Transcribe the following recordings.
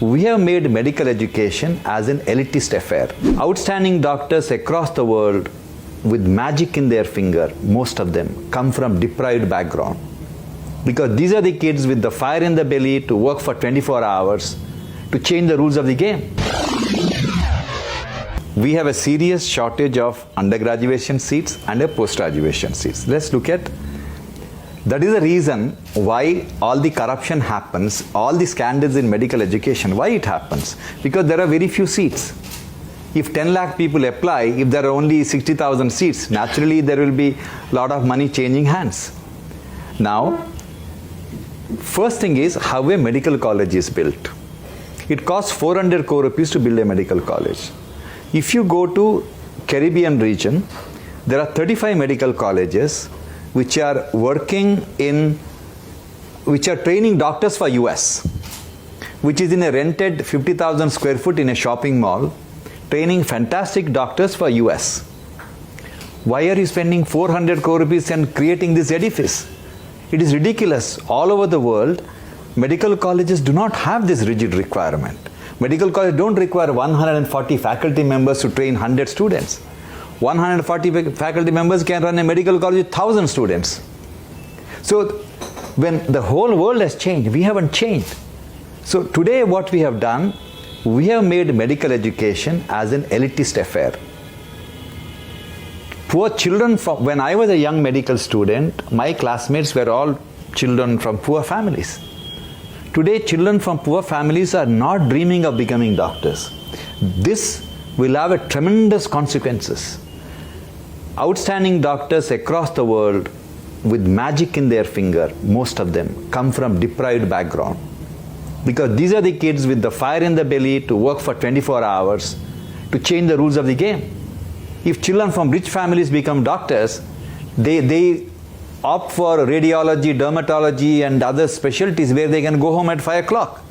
We have made medical education as an elitist affair. Outstanding doctors across the world with magic in their finger, most of them come from deprived background. Because these are the kids with the fire in the belly to work for 24 hours to change the rules of the game. We have a serious shortage of undergraduation seats and a post-graduation seats. Let's look at that. Is the reason why all the corruption happens, all the scandals in medical education, why it happens? Because there are very few seats. If 10 lakh people apply, if there are only 60,000 seats, naturally there will be a lot of money changing hands. Now, first thing is how a medical college is built. It costs 400 crore rupees to build a medical college. If you go to Caribbean region, there are 35 medical colleges which are training doctors for US, which is in a rented 50,000 square foot in a shopping mall, training fantastic doctors for US. Why are you spending 400 crore rupees and creating this edifice? It is ridiculous. All over the world, medical colleges do not have this rigid requirement. Medical colleges don't require 140 faculty members to train 100 students. 140 faculty members can run a medical college with 1,000 students. So when the whole world has changed, we haven't changed. So today what we have done, we have made medical education as an elitist affair. Poor children, when I was a young medical student, my classmates were all children from poor families. Today, children from poor families are not dreaming of becoming doctors. This will have a tremendous consequences. Outstanding doctors across the world with magic in their finger, most of them come from deprived background. Because these are the kids with the fire in the belly to work for 24 hours to change the rules of the game. If children from rich families become doctors, they opt for radiology, dermatology and other specialties where they can go home at 5 o'clock.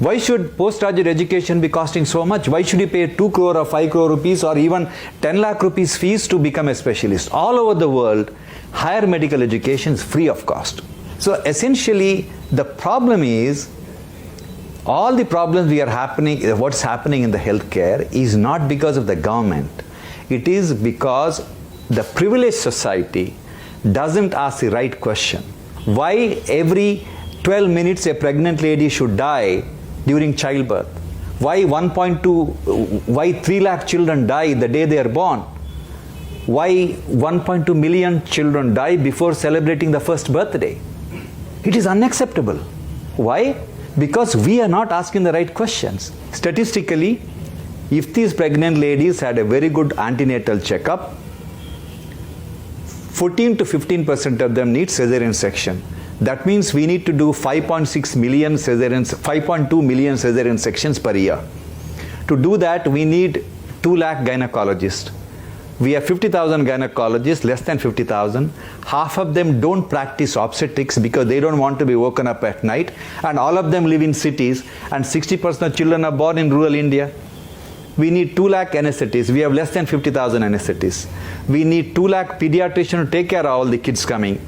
Why should postgraduate education be costing so much? Why should you pay 2 crore or 5 crore rupees or even 10 lakh rupees fees to become a specialist? All over the world, higher medical education is free of cost. So essentially, the problem is, all the problems what's happening in the healthcare is not because of the government. It is because the privileged society doesn't ask the right question. Why every 12 minutes a pregnant lady should die during childbirth? Why 3 lakh children die the day they are born? Why 1.2 million children die before celebrating the first birthday? It is unacceptable. Why? Because we are not asking the right questions. Statistically, if these pregnant ladies had a very good antenatal checkup, 14 to 15% of them need cesarean section. That means we need to do 5.2 million cesarean sections per year. To do that, we need 2 lakh gynecologists. We have 50,000 gynecologists, less than 50,000. Half of them don't practice obstetrics because they don't want to be woken up at night. And all of them live in cities. And 60% of children are born in rural India. We need 2 lakh anesthetists. We have less than 50,000 anesthetists. We need 2 lakh pediatricians to take care of all the kids coming.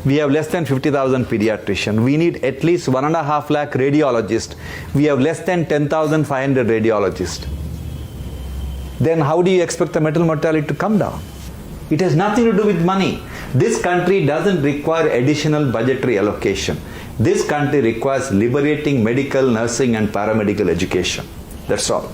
We have less than 50,000 pediatricians. We need at least 1.5 lakh radiologists. We have less than 10,500 radiologists. Then how do you expect the maternal mortality to come down? It has nothing to do with money. This country doesn't require additional budgetary allocation. This country requires liberating medical, nursing and paramedical education. That's all.